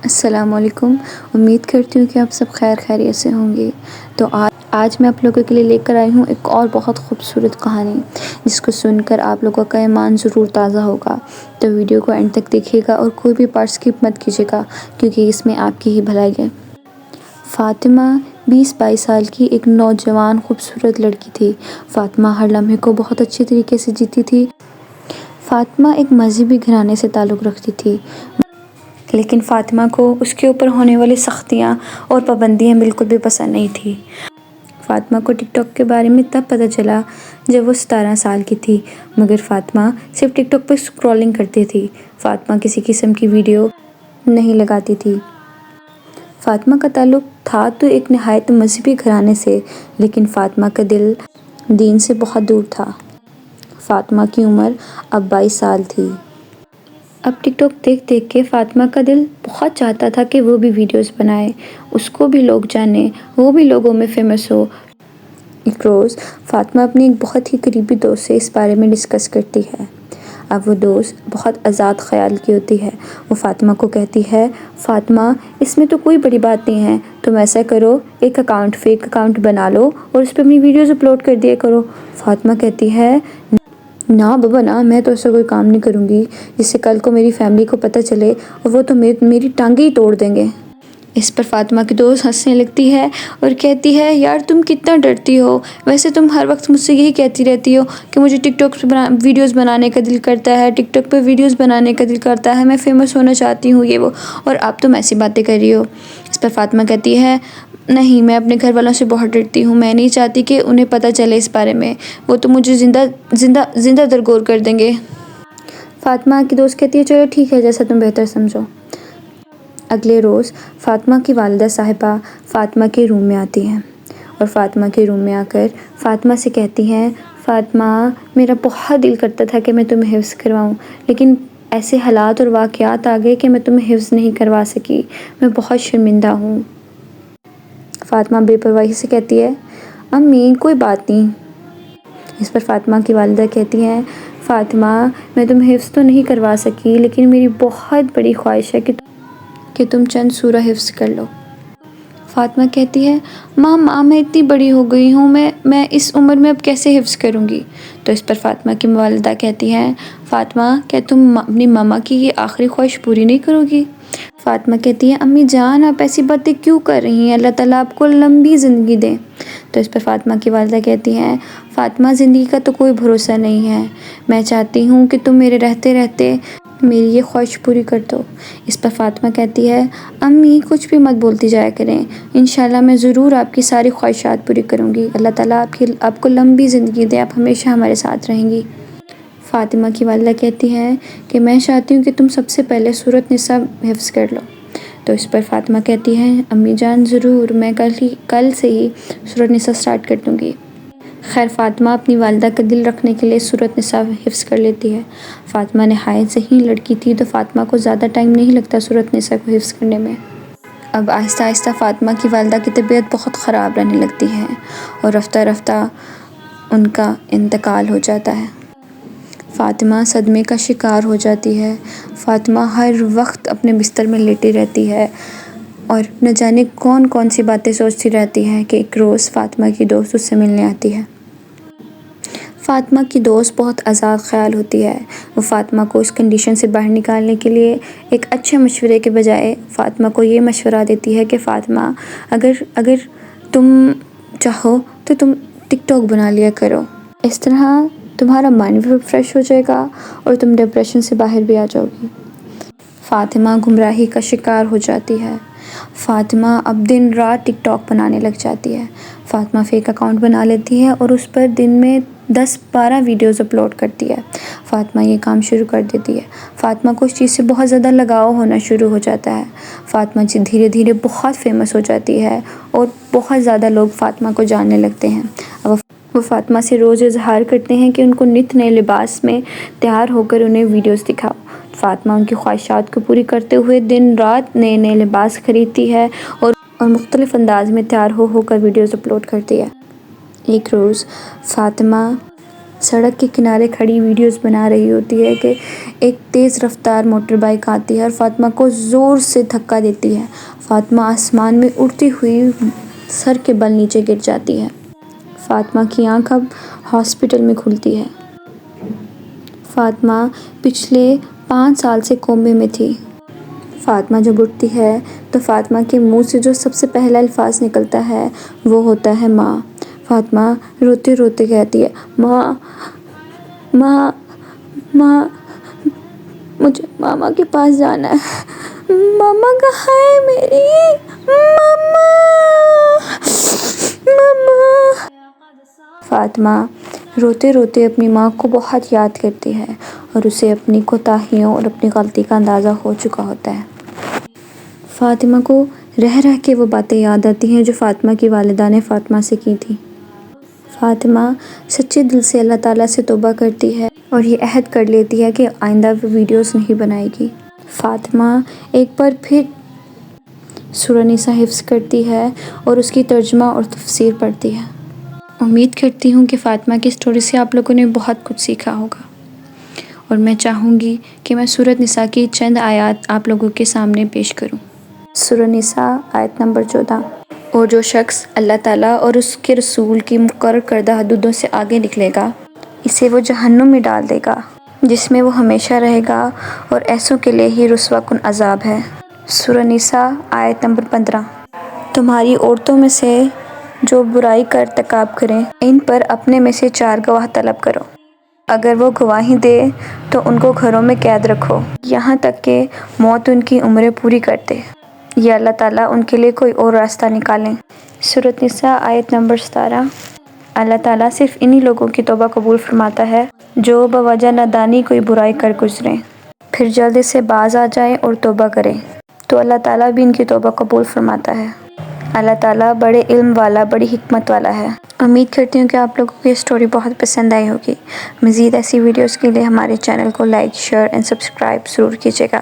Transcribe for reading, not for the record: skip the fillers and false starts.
السلام علیکم۔ امید کرتی ہوں کہ آپ سب خیریت سے ہوں گے۔ تو آج میں آپ لوگوں کے لیے لے کر آئی ہوں ایک اور بہت خوبصورت کہانی، جس کو سن کر آپ لوگوں کا ایمان ضرور تازہ ہوگا۔ تو ویڈیو کو اینڈ تک دیکھیے گا اور کوئی بھی پارٹ اسکپ مت کیجیے گا، کیونکہ اس میں آپ کی ہی بھلائی ہے۔ فاطمہ 20-22 سال کی ایک نوجوان خوبصورت لڑکی تھی۔ فاطمہ ہر لمحے کو بہت اچھے طریقے سے جیتی تھی۔ فاطمہ ایک مذہبی گھرانے سے تعلق رکھتی تھی، لیکن فاطمہ کو اس کے اوپر ہونے والی سختیاں اور پابندیاں بالکل بھی پسند نہیں تھیں۔ فاطمہ کو ٹک ٹاک کے بارے میں تب پتہ چلا جب وہ 17 سال کی تھی، مگر فاطمہ صرف ٹک ٹاک پر اسکرولنگ کرتی تھی۔ فاطمہ کسی قسم کی ویڈیو نہیں لگاتی تھی۔ فاطمہ کا تعلق تھا تو ایک نہایت مذہبی گھرانے سے، لیکن فاطمہ کا دل دین سے بہت دور تھا۔ فاطمہ کی عمر اب 22 سال تھی۔ اب ٹک ٹاک دیکھ دیکھ کے فاطمہ کا دل بہت چاہتا تھا کہ وہ بھی ویڈیوز بنائے، اس کو بھی لوگ جانیں، وہ بھی لوگوں میں فیمس ہو۔ ایک روز فاطمہ اپنی ایک بہت ہی قریبی دوست سے اس بارے میں ڈسکس کرتی ہے۔ اب وہ دوست بہت آزاد خیال کی ہوتی ہے۔ وہ فاطمہ کو کہتی ہے، فاطمہ اس میں تو کوئی بڑی بات نہیں ہے، تم ایسا کرو، ایک فیک اکاؤنٹ بنا لو اور اس پہ اپنی ویڈیوز اپلوڈ کر دیا کرو۔ فاطمہ کہتی ہے، نہ بابا نہ، میں تو ایسا کوئی کام نہیں کروں گی جس سے کل کو میری فیملی کو پتہ چلے اور وہ تو میری ٹانگیں ہی توڑ دیں گے۔ اس پر فاطمہ کی دوست ہنسنے لگتی ہے اور کہتی ہے، یار تم کتنا ڈرتی ہو، ویسے تم ہر وقت مجھ سے یہی کہتی رہتی ہو کہ مجھے ٹک ٹاک پہ ویڈیوز بنانے کا دل کرتا ہے، ٹک ٹاک پہ ویڈیوز بنانے کا دل کرتا ہے، میں فیمس ہونا چاہتی ہوں، یہ وہ، اور اب تم ایسی باتیں کر رہی ہو۔ اس پر فاطمہ کہتی ہے، نہیں، میں اپنے گھر والوں سے بہت ڈرتی ہوں، میں نہیں چاہتی کہ انہیں پتہ چلے اس بارے میں، وہ تو مجھے زندہ درگور کر دیں گے۔ فاطمہ کی دوست کہتی ہے، چلو ٹھیک ہے، جیسا تم بہتر سمجھو۔ اگلے روز فاطمہ کی والدہ صاحبہ فاطمہ کے روم میں آتی ہیں اور فاطمہ کے روم میں آ کر فاطمہ سے کہتی ہیں، فاطمہ میرا بہت دل کرتا تھا کہ میں تمہیں حفظ کرواؤں، لیکن ایسے حالات اور واقعات آ گئے کہ میں تمہیں حفظ نہیں کروا سکی، میں بہت شرمندہ ہوں۔ فاطمہ بے پرواہی سے کہتی ہے، امی کوئی بات نہیں۔ اس پر فاطمہ کی والدہ کہتی ہیں، فاطمہ میں تمہیں حفظ تو نہیں کروا سکی، لیکن میری بہت بڑی خواہش ہے کہ تم چند سورہ حفظ کر لو۔ فاطمہ کہتی ہے، ماں میں اتنی بڑی ہو گئی ہوں، میں اس عمر میں اب کیسے حفظ کروں گی؟ تو اس پر فاطمہ کی والدہ کہتی ہیں، فاطمہ کیا تم اپنی ماما کی یہ آخری خواہش پوری نہیں کرو گی؟ فاطمہ کہتی ہے، امی جان آپ ایسی باتیں کیوں کر رہی ہیں، اللہ تعالیٰ آپ کو لمبی زندگی دے۔ تو اس پر فاطمہ کی والدہ کہتی ہیں، فاطمہ زندگی کا تو کوئی بھروسہ نہیں ہے، میں چاہتی ہوں کہ تم میرے رہتے رہتے میری یہ خواہش پوری کر دو۔ اس پر فاطمہ کہتی ہے، امی کچھ بھی مت بولتی جایا کریں، انشاءاللہ میں ضرور آپ کی ساری خواہشات پوری کروں گی، اللہ تعالیٰ آپ کو لمبی زندگی دے، آپ ہمیشہ ہمارے ساتھ رہیں گی۔ فاطمہ کی والدہ کہتی ہیں کہ میں چاہتی ہوں کہ تم سب سے پہلے سورۃ نساء حفظ کر لو۔ تو اس پر فاطمہ کہتی ہے، امی جان ضرور، میں کل سے ہی سورۃ نساء سٹارٹ کر دوں گی۔ خیر فاطمہ اپنی والدہ کا دل رکھنے کے لیے سورۃ نساء حفظ کر لیتی ہے۔ فاطمہ نہایت ذہین لڑکی تھی، تو فاطمہ کو زیادہ ٹائم نہیں لگتا سورۃ نساء کو حفظ کرنے میں۔ اب آہستہ آہستہ فاطمہ کی والدہ کی طبیعت بہت خراب رہنے لگتی ہے اور رفتہ رفتہ ان کا انتقال ہو جاتا ہے۔ فاطمہ صدمے کا شکار ہو جاتی ہے۔ فاطمہ ہر وقت اپنے بستر میں لیٹی رہتی ہے اور نہ جانے کون کون سی باتیں سوچتی رہتی ہے کہ ایک روز فاطمہ کی دوست اس سے ملنے آتی ہے۔ فاطمہ کی دوست بہت آزاد خیال ہوتی ہے۔ وہ فاطمہ کو اس کنڈیشن سے باہر نکالنے کے لیے ایک اچھے مشورے کے بجائے فاطمہ کو یہ مشورہ دیتی ہے کہ فاطمہ اگر تم چاہو تو تم ٹک ٹاک بنا لیا کرو، اس طرح تمہارا مائنڈ بھی فریش ہو جائے گا اور تم ڈپریشن سے باہر بھی آ جاؤ گی۔ فاطمہ گمراہی کا شکار ہو جاتی ہے۔ فاطمہ اب دن رات ٹک ٹاک بنانے لگ جاتی ہے۔ فاطمہ فیک اکاؤنٹ بنا لیتی ہے اور اس پر دن میں 10-12 ویڈیوز اپلوڈ کرتی ہے۔ فاطمہ یہ کام شروع کر دیتی ہے۔ فاطمہ کو اس چیز سے بہت زیادہ لگاؤ ہونا شروع ہو جاتا ہے۔ فاطمہ دھیرے دھیرے بہت فیمس ہو جاتی ہے اور بہت زیادہ لوگ فاطمہ کو جاننے لگتے ہیں۔ وہ فاطمہ سے روز اظہار کرتے ہیں کہ ان کو نت نئے لباس میں تیار ہو کر انہیں ویڈیوز دکھاؤ۔ فاطمہ ان کی خواہشات کو پوری کرتے ہوئے دن رات نئے نئے لباس خریدتی ہے اور مختلف انداز میں تیار ہو کر ویڈیوز اپلوڈ کرتی ہے۔ ایک روز فاطمہ سڑک کے کنارے کھڑی ویڈیوز بنا رہی ہوتی ہے کہ ایک تیز رفتار موٹر بائک آتی ہے اور فاطمہ کو زور سے دھکا دیتی ہے۔ فاطمہ آسمان میں اڑتی ہوئی سر کے بل نیچے گر جاتی ہے۔ فاطمہ کی آنکھ اب ہاسپٹل میں کھلتی ہے۔ فاطمہ پچھلے 5 سال سے کومے میں تھی۔ فاطمہ جب اٹھتی ہے تو فاطمہ کے منہ سے جو سب سے پہلا الفاظ نکلتا ہے وہ ہوتا ہے ماں۔ فاطمہ روتے روتے کہتی ہے، ماں ماں ماں، مجھے ماما کے پاس جانا ہے۔ ماما کہاں ہے میری؟ ماما ماما۔ فاطمہ روتے روتے اپنی ماں کو بہت یاد کرتی ہے اور اسے اپنی کوتاہیوں اور اپنی غلطی کا اندازہ ہو چکا ہوتا ہے۔ فاطمہ کو رہ رہ کے وہ باتیں یاد آتی ہیں جو فاطمہ کی والدہ نے فاطمہ سے کی تھیں۔ فاطمہ سچے دل سے اللہ تعالیٰ سے توبہ کرتی ہے اور یہ عہد کر لیتی ہے کہ آئندہ وہ ویڈیوز نہیں بنائے گی۔ فاطمہ ایک بار پھر سورہ نساء حفظ کرتی ہے اور اس کی ترجمہ اور تفسیر پڑھتی ہے۔ امید کرتی ہوں کہ فاطمہ کی سٹوری سے آپ لوگوں نے بہت کچھ سیکھا ہوگا، اور میں چاہوں گی کہ میں سورہ نساء کی چند آیات آپ لوگوں کے سامنے پیش کروں۔ سورہ نساء آیت نمبر 14۔ اور جو شخص اللہ تعالیٰ اور اس کے رسول کی مقرر کردہ حدودوں سے آگے نکلے گا، اسے وہ جہنم میں ڈال دے گا جس میں وہ ہمیشہ رہے گا، اور ایسوں کے لیے ہی رسوا کن عذاب ہے۔ سورہ نساء آیت نمبر 15۔ تمہاری عورتوں میں سے جو برائی کا ارتکاب کریں، ان پر اپنے میں سے 4 گواہ طلب کرو۔ اگر وہ گواہی دے تو ان کو گھروں میں قید رکھو یہاں تک کہ موت ان کی عمریں پوری کر دے، یا اللہ تعالیٰ ان کے لیے کوئی اور راستہ نکالیں۔ سورۃ نساء آیت نمبر 17۔ اللہ تعالیٰ صرف انہی لوگوں کی توبہ قبول فرماتا ہے جو بوجہ نادانی کوئی برائی کر گزریں، پھر جلدی سے باز آ جائیں اور توبہ کریں، تو اللہ تعالیٰ بھی ان کی توبہ قبول فرماتا ہے۔ اللہ تعالیٰ بڑے علم والا، بڑی حکمت والا ہے۔ امید کرتی ہوں کہ آپ لوگوں کو یہ سٹوری بہت پسند آئی ہوگی۔ مزید ایسی ویڈیوز کے لیے ہمارے چینل کو لائک، شیئر اینڈ سبسکرائب ضرور کیجیے گا۔